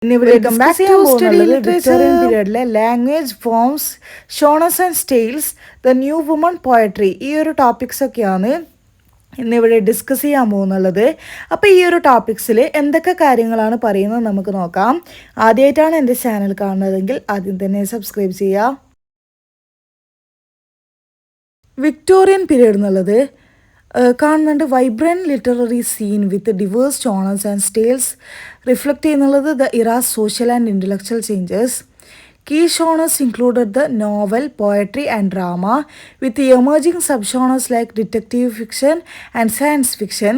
Welcome back to Study Victorian period language forms genres and styles the new woman poetry ഈ ഒരു topics ഒക്കെയാണ് ഇന്നിവിടെ discuss ചെയ്യാൻ പോകുന്നുള്ളത്. അപ്പോൾ ഈ ഒരു ടോപ്പിക്സിൽ എന്തൊക്കെ കാര്യങ്ങളാണ് പറയുന്നത് നമുക്ക് നോക്കാം. ആദ്യമായിട്ടാണ് എൻ്റെ ചാനൽ കാണുന്നതെങ്കിൽ ആദ്യം തന്നെ സബ്സ്ക്രൈബ് ചെയ്യുക. വിക്ടോറിയൻ പീരീഡ് എന്നുള്ളത് കാണുന്നുണ്ട് vibrant literary scene with diverse genres and styles reflect ചെയ്യുന്നുള്ളത് the era's social and intellectual changes. Key genres included the novel, poetry, and drama, with the emerging subgenres like detective fiction and science fiction.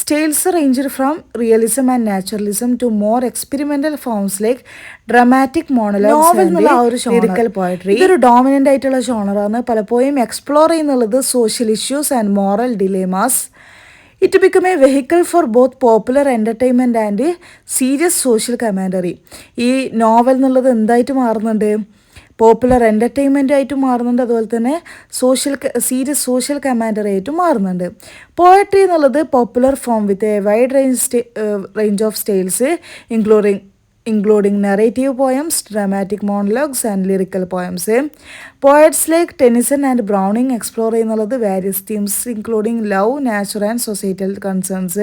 Styles ranged from realism and naturalism to more experimental forms like dramatic monologues and lyrical poetry. ഇതൊരു dominant ആയിട്ടുള്ള ജോണറാണ്. പലപ്പോഴും explore ചെയ്യുന്നുള്ളത് social issues and moral dilemmas. It became a vehicle for both popular entertainment and serious social commentary. ഈ novel എന്നുള്ളത് എന്തായിട്ട് മാറുന്നുണ്ട്? Popular entertainment ആയിട്ട് മാറുന്നുണ്ട്, അതുപോലെ തന്നെ സീരിയസ് സോഷ്യൽ കമാൻഡറി ആയിട്ട് മാറുന്നുണ്ട്. പോയട്രി എന്നുള്ളത് popular form with a wide range of styles including narrative poems, dramatic monologues, and lyrical poems. Poets like Tennyson and Browning explore various themes including love, nature, and societal concerns.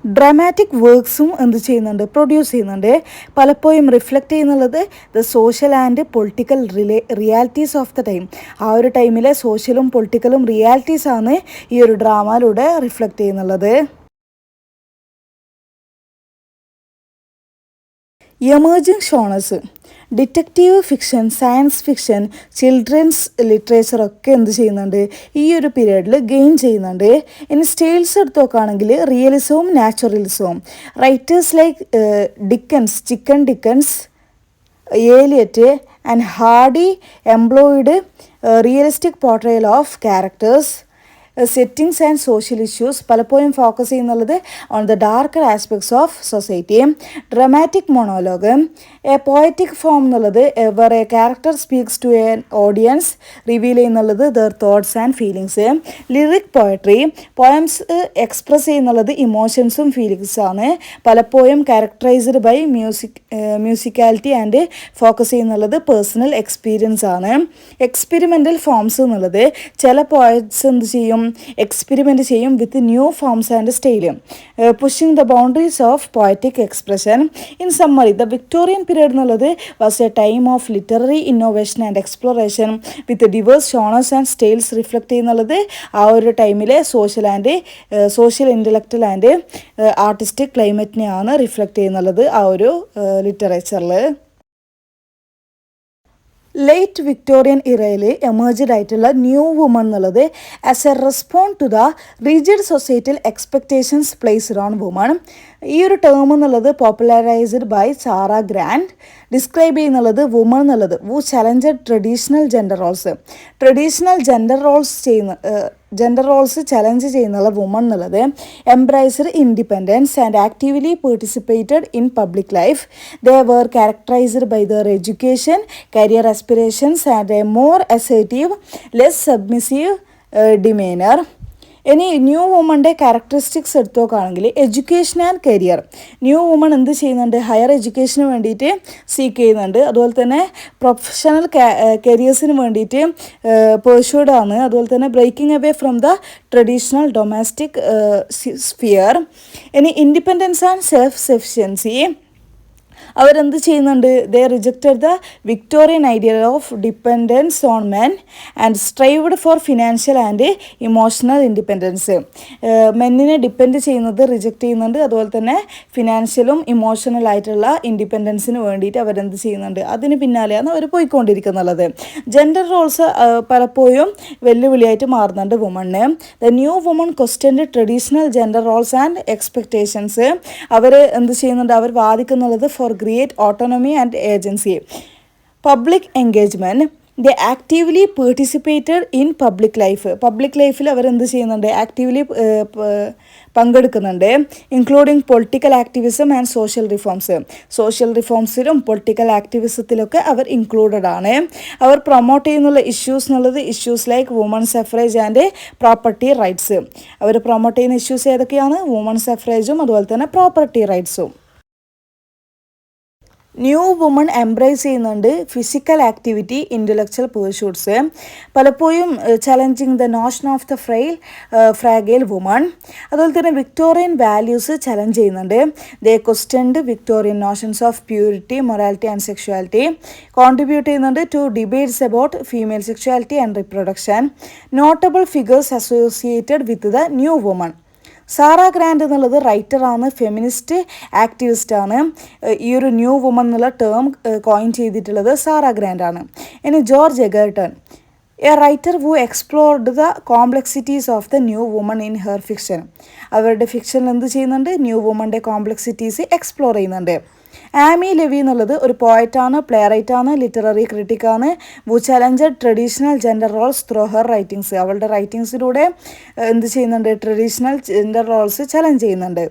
Dramatic വർക്ക്സും എന്ത് ചെയ്യുന്നുണ്ട്, produce ചെയ്യുന്നുണ്ട്. പലപ്പോഴും reflect ചെയ്യുന്നുള്ളത് the social and political realities of the time. ആ ഒരു ടൈമിലെ സോഷ്യലും പൊളിറ്റിക്കലും റിയാലിറ്റീസാണ് ഈ ഒരു ഡ്രാമയിലൂടെ റിഫ്ലക്റ്റ് ചെയ്യുന്നുള്ളത്. Emerging genres detective fiction, science fiction, children's literature ഒക്കെ എന്ത് ചെയ്യുന്നുണ്ട്, ഈ ഒരു പീരീഡിൽ ഗെയിൻ ചെയ്യുന്നുണ്ട്. ഇനി സ്റ്റൈൽസ് എടുത്ത് നോക്കുകയാണെങ്കിൽ റിയലിസവും നാച്ചുറലിസവും. Writers like Dickens, Eliot and Hardy employed realistic portrayal of characters, settings and social issues. പലപ്പോഴും ഫോക്കസ് ചെയ്യുന്നുള്ളത് on the darker aspects of society. Dramatic monologue, a poetic form എന്നുള്ളത് where a character speaks to an audience, reveal ചെയ്യുന്നുള്ളത് their thoughts and feelings. Lyric poetry, poems express ചെയ്യുന്നുള്ളത് ഇമോഷൻസും ഫീലിങ്സാണ്. പലപ്പോഴും characterised by musicality and focus ചെയ്യുന്നുള്ളത് personal experience ആണ്. Experimental forms എന്നുള്ളത് ചില പോയറ്റ്സ് എന്ത് ചെയ്യും, എക്സ്പെരിമെൻ്റ് ചെയ്യും with new forms and style, pushing the boundaries of poetic expression. In summary, the Victorian period എന്നുള്ളത് was a time of literary innovation and exploration with diverse genres and styles. Reflect ചെയ്യുന്നുള്ളത് ആ ഒരു ടൈമിലെ social intellectual and artistic ക്ലൈമറ്റിനെയാണ് reflect ചെയ്യുന്നുള്ളത് ആ ഒരു ലിറ്ററേച്ചറിൽ. ലേറ്റ് വിക്ടോറിയൻ ഇറയിൽ എമേർജ്ഡ് ആയിട്ടുള്ള ന്യൂ വുമൺ എന്നുള്ളത് as a respond to the rigid societal expectations placed on woman. ഈ ഒരു ടേം എന്നുള്ളത് popularised by Sarah Grand. Describe ചെയ്യുന്നുള്ളത് വുമൺ എന്നുള്ളത് who challenged traditional gender roles challenge ചെയ്യുന്നുള്ള വുമൺ എന്നുള്ളത് embraced independence and actively participated in public life. They were characterised by their education, career aspirations and a more assertive, less submissive demeanour. ഇനി new വുമൻ്റെ characteristics എടുത്തു നോക്കുകയാണെങ്കിൽ education and career. New woman എന്ത് ചെയ്യുന്നുണ്ട്, higher എഡ്യൂക്കേഷന് വേണ്ടിയിട്ട് seek ചെയ്യുന്നുണ്ട്. അതുപോലെ തന്നെ പ്രൊഫഷണൽ കരിയേഴ്സിന് വേണ്ടിയിട്ട് പേഴ്സ്യൂഡ് ആണ്. അതുപോലെ തന്നെ breaking away from the traditional domestic sphere. ഇനി ഇൻഡിപെൻഡൻസ് ആൻഡ് സെൽഫ് സഫിഷ്യൻസി. അവരെന്ത് ചെയ്യുന്നുണ്ട്, they rejected the Victorian ideal of dependence on men and strived for financial and emotional independence. മെന്നിനെ ഡിപ്പെൻഡ് ചെയ്യുന്നത് റിജക്റ്റ് ചെയ്യുന്നുണ്ട്. അതുപോലെ തന്നെ ഫിനാൻഷ്യലും ഇമോഷണൽ ആയിട്ടുള്ള ഇൻഡിപെൻഡൻസിന് വേണ്ടിയിട്ട് അവരെന്ത് ചെയ്യുന്നുണ്ട്, അതിന് പിന്നാലെയാണ് അവർ പോയിക്കൊണ്ടിരിക്കുന്നുള്ളത്. ജെൻഡർ റോൾസ് പലപ്പോഴും വെല്ലുവിളിയായിട്ട് മാറുന്നുണ്ട് woman. The new woman questioned traditional gender roles and expectations. അവർ എന്ത് ചെയ്യുന്നുണ്ട്, അവർ വാദിക്കുന്നുള്ളത് for create autonomy and agency. Public engagement, they actively participated in public life. Public ലൈഫിൽ അവരെന്ത് ചെയ്യുന്നുണ്ട്, ആക്റ്റീവ്ലി പങ്കെടുക്കുന്നുണ്ട്. Including political activism and social റിഫോംസിലും പൊളിറ്റിക്കൽ ആക്ടിവിസത്തിലൊക്കെ അവർ ഇൻക്ലൂഡഡ് ആണ്. അവർ പ്രൊമോട്ട് ചെയ്യുന്നുള്ള ഇഷ്യൂസ് എന്നുള്ളത് issues like woman suffrage and property rights. അവർ പ്രൊമോട്ട് ചെയ്യുന്ന ഇഷ്യൂസ് ഏതൊക്കെയാണ്, വുമൺ സഫ്രേജും അതുപോലെ തന്നെ പ്രോപ്പർട്ടി റൈറ്റ്സും. ന്യൂ വുമൺ എംബ്രേസ് ചെയ്യുന്നുണ്ട് ഫിസിക്കൽ ആക്ടിവിറ്റി ഇൻ്റലക്ച്വൽ പേഴ്സ്യൂട്ട്സ്, പലപ്പോഴും challenging the notion of the fragile woman. അതുപോലെ തന്നെ വിക്ടോറിയൻ വാല്യൂസ് ചലഞ്ച് ചെയ്യുന്നുണ്ട്. They questioned Victorian notions of purity, morality and sexuality. Contribute ചെയ്യുന്നുണ്ട് to debates about female sexuality and reproduction. Notable figures associated with the new woman. Sarah Grand എന്നുള്ളത് റൈറ്ററാണ്, feminist ആക്ടിവിസ്റ്റാണ്. ഈ ഒരു new woman എന്നുള്ള term coin ചെയ്തിട്ടുള്ളത് Sarah ഗ്രാൻഡാണ്. ഇനി George Egerton, a writer who explored the complexities of the new woman in her fiction. അവരുടെ ഫിക്ഷനിൽ എന്ത് ചെയ്യുന്നുണ്ട്? ന്യൂ വുമൻ്റെ കോംപ്ലക്സിറ്റീസ് എക്സ്പ്ലോർ ചെയ്യുന്നുണ്ട്. ആമി ലെവി എന്നുള്ളത് ഒരു പോയറ്റാണ്, പ്ലേ റൈറ്റാണ്, ലിറ്റററി ക്രിട്ടിക്കാണ്. Who challenged traditional gender roles through her writings. അവളുടെ റൈറ്റിങ്സിലൂടെ എന്ത് ചെയ്യുന്നുണ്ട്? ട്രഡീഷണൽ ജെൻഡർ റോൾസ് ചലഞ്ച് ചെയ്യുന്നുണ്ട്.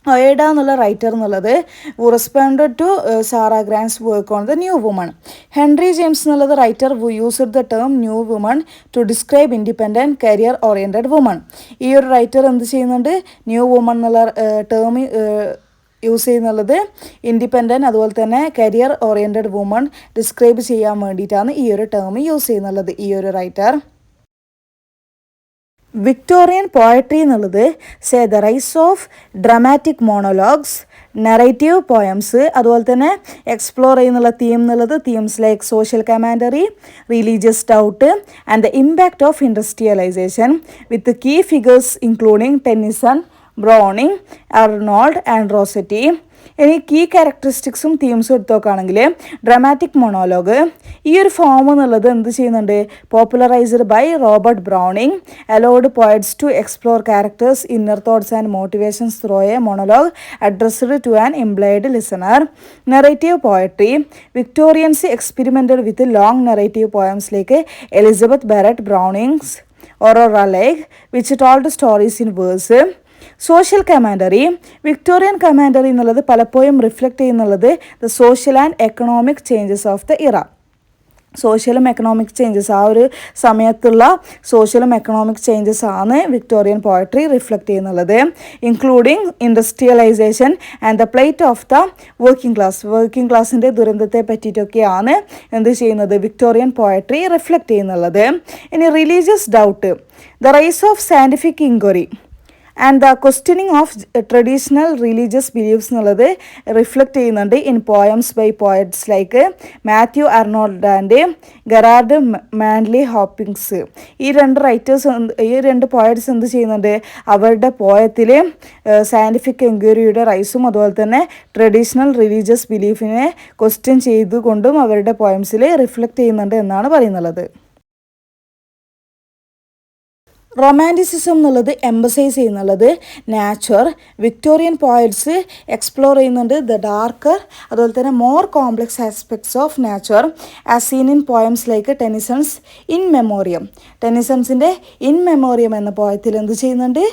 ഒയേഡ എന്നുള്ള റൈറ്റർ എന്നുള്ളത് who responded to Sarah Grand's work on the new woman. Henry James എന്നുള്ളത് writer who used the term new woman to describe independent career oriented woman. ഈ ഒരു റൈറ്റർ എന്ത് ചെയ്യുന്നുണ്ട്? New woman എന്നുള്ള term use ചെയ്യുന്നുള്ളത് independent അതുപോലെ തന്നെ career oriented woman describe ചെയ്യാൻ വേണ്ടിയിട്ടാണ് ഈ ഒരു ടേം യൂസ് ചെയ്യുന്നുള്ളത് ഈ ഒരു റൈറ്റർ. വിക്ടോറിയൻ പോയട്രി എന്നുള്ളത് the rise of dramatic monologues, narrative poems, അതുപോലെ തന്നെ എക്സ്പ്ലോർ ചെയ്യുന്നുള്ള തീം എന്നുള്ളത് themes like social commentary, religious doubt and the impact of industrialisation with key figures including Tennyson, Browning, Arnold and Rossetti. ഇനി key ക്യാരക്ടറിസ്റ്റിക്സും തീംസും എടുത്ത് നോക്കുകയാണെങ്കിൽ ഡ്രമാറ്റിക് മൊണോലോഗ് ഈ ഒരു ഫോം എന്നുള്ളത് എന്ത് ചെയ്യുന്നുണ്ട്? Popularised by Robert Browning, allowed poets to explore characters inner thoughts and motivations through a monologue addressed to an employed listener. Narrative poetry Victorians experimented with long narrative poems like Elizabeth Barrett Browning's Aurora Lake, which told stories in verse. Social commentary Victorian commentary എന്നുള്ളത് പലപ്പോഴും reflect ചെയ്യുന്നുള്ളത് the social and economic changes of the era. സോഷ്യലും economic changes ആ ഒരു സമയത്തുള്ള സോഷ്യലും economic changes ആണ് Victorian poetry reflect ചെയ്യുന്നുള്ളത്, including industrialisation and the plight of the working ക്ലാസിൻ്റെ ദുരന്തത്തെ പറ്റിയിട്ടൊക്കെയാണ് എന്ത് ചെയ്യുന്നത് വിക്ടോറിയൻ പോയട്രി റിഫ്ലക്റ്റ് ചെയ്യുന്നുള്ളത്. ഇനി religious doubt, the rise of scientific inquiry and the questioning of traditional religious beliefs എന്നുള്ളത് റിഫ്ലക്റ്റ് ചെയ്യുന്നുണ്ട് in poems by poets like Matthew Arnold and Gerard Manley Hopkins. ഈ രണ്ട് പോയറ്റ്സ് എന്ത് ചെയ്യുന്നുണ്ട്? അവരുടെ പോയത്തിൽ സയൻറ്റിഫിക് എൻക്വയറിയുടെ റൈസും അതുപോലെ തന്നെ ട്രഡീഷണൽ റിലീജിയസ് ബിലീഫിനെ ക്വസ്റ്റ്യൻ ചെയ്തുകൊണ്ടും അവരുടെ പോയംസിൽ റിഫ്ലക്റ്റ് ചെയ്യുന്നുണ്ട് എന്നാണ് പറയുന്നത്. റൊമാൻറ്റിസിസം എന്നുള്ളത് എംബസൈസ് ചെയ്യുന്നുള്ളത് നാച്ചർ. വിക്ടോറിയൻ പോയറ്റ്സ് എക്സ്പ്ലോർ ചെയ്യുന്നുണ്ട് ദ ഡാർക്കർ അതുപോലെ തന്നെ more complex aspects of nature as seen in poems like Tennyson's In Memoriam. ടെനിസൺസിൻ്റെ ഇൻ മെമ്മോറിയം എന്ന പോയത്തിൽ എന്ത് ചെയ്യുന്നുണ്ട്?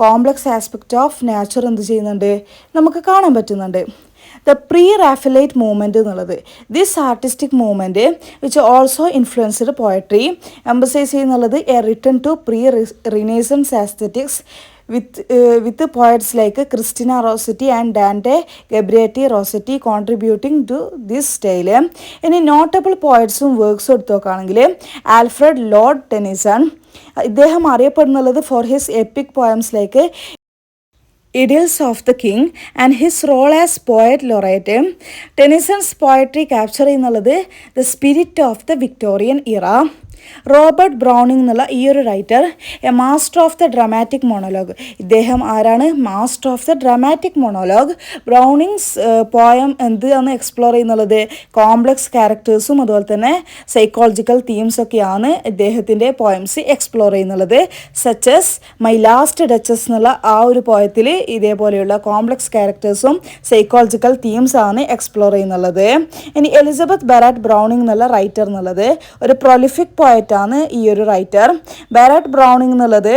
കോംപ്ലക്സ് ആസ്പെക്റ്റ് ഓഫ് നാച്ചർ എന്ത് ചെയ്യുന്നുണ്ട്? നമുക്ക് കാണാൻ പറ്റുന്നുണ്ട്. ദ പ്രീ റാഫലൈറ്റ് മൂവ്മെൻറ്റ് എന്നുള്ളത് this artistic movement which also influenced poetry emphasise ചെയ്യുന്നുള്ളത് a return to pre Renaissance aesthetics with poets like Christina Rossetti and Dante Gabrieli Rossetti contributing to this style. ഇനി notable പോയറ്റ്സും വർക്ക്സും എടുത്തു നോക്കുകയാണെങ്കിൽ Alfred Lord Tennyson, ഇദ്ദേഹം അറിയപ്പെടുന്നുള്ളത് for his epic poems like Idylls of the King and his role as poet laureate. Tennyson's poetry capture ചെയ്യുന്നുള്ളത് the spirit of the Victorian era. Robert Browning എന്നുള്ള ഈ ഒരു writer a master of the dramatic monologue. ഇദ്ദേഹം ആരാണ്? Master of the dramatic monologue. Browning's poem എന്താണ് explore ചെയ്യുന്നുള്ളത്? Complex ക്യാരക്ടേഴ്സും അതുപോലെ തന്നെ സൈക്കോളജിക്കൽ തീംസൊക്കെയാണ് ഇദ്ദേഹത്തിൻ്റെ പോയംസ് എക്സ്പ്ലോർ ചെയ്യുന്നുള്ളത്. സച്ചസ് മൈ ലാസ്റ്റ് ഡച്ചസ് എന്നുള്ള ആ ഒരു പോയത്തിൽ ഇതേപോലെയുള്ള കോംപ്ലക്സ് ക്യാരക്ടേഴ്സും സൈക്കോളജിക്കൽ തീംസാണ് എക്സ്പ്ലോർ ചെയ്യുന്നുള്ളത്. ഇനി എലിസബത്ത് ബാരറ്റ് ബ്രൗണിംഗ് എന്നുള്ള റൈറ്റർ എന്നുള്ളത് ഒരു പ്രൊലിഫിക് പോയറ്റാണ് ഈ ഒരു റൈറ്റർ. ബാരറ്റ് ബ്രൗണിംഗ് എന്നുള്ളത്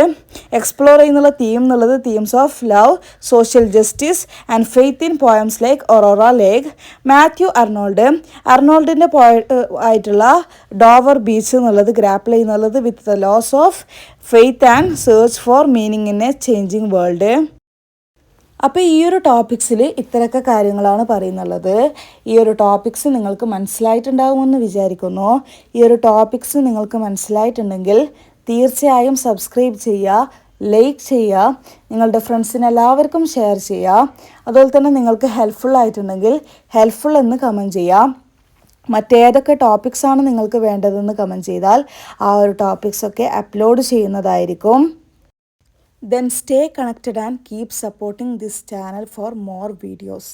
എക്സ്പ്ലോർ ചെയ്യുന്നുള്ള തീം എന്നുള്ളത് themes of love, social justice and faith in poems like Aurora Lake. Matthew അർണോൾഡിൻ്റെ ആയിട്ടുള്ള ഡോവർ ബീച്ച് എന്നുള്ളത് ഗ്രാപ്പിൾ ചെയ്യുന്നുള്ളത് with the loss of faith and search for meaning in a changing world. അപ്പോൾ ഈ ഒരു ടോപ്പിക്സിൽ ഇത്രയൊക്കെ കാര്യങ്ങളാണ് പറയുന്നുള്ളത്. ഈ ഒരു ടോപ്പിക്സ് നിങ്ങൾക്ക് മനസ്സിലായിട്ടുണ്ടാകുമെന്ന് വിചാരിക്കുന്നു. ഈ ഒരു ടോപ്പിക്സ് നിങ്ങൾക്ക് മനസ്സിലായിട്ടുണ്ടെങ്കിൽ തീർച്ചയായും സബ്സ്ക്രൈബ് ചെയ്യുക, ലൈക്ക് ചെയ്യുക, നിങ്ങളുടെ ഫ്രണ്ട്സിന് എല്ലാവർക്കും ഷെയർ ചെയ്യുക. അതുപോലെ തന്നെ നിങ്ങൾക്ക് ഹെൽപ്ഫുൾ ആയിട്ടുണ്ടെങ്കിൽ ഹെൽപ്ഫുൾ എന്ന് കമൻറ്റ് ചെയ്യുക. മറ്റേതൊക്കെ ടോപ്പിക്സാണ് നിങ്ങൾക്ക് വേണ്ടതെന്ന് കമൻറ്റ് ചെയ്താൽ ആ ഒരു ടോപ്പിക്സൊക്കെ അപ്ലോഡ് ചെയ്യുന്നതായിരിക്കും. Then stay connected and keep supporting this channel for more videos.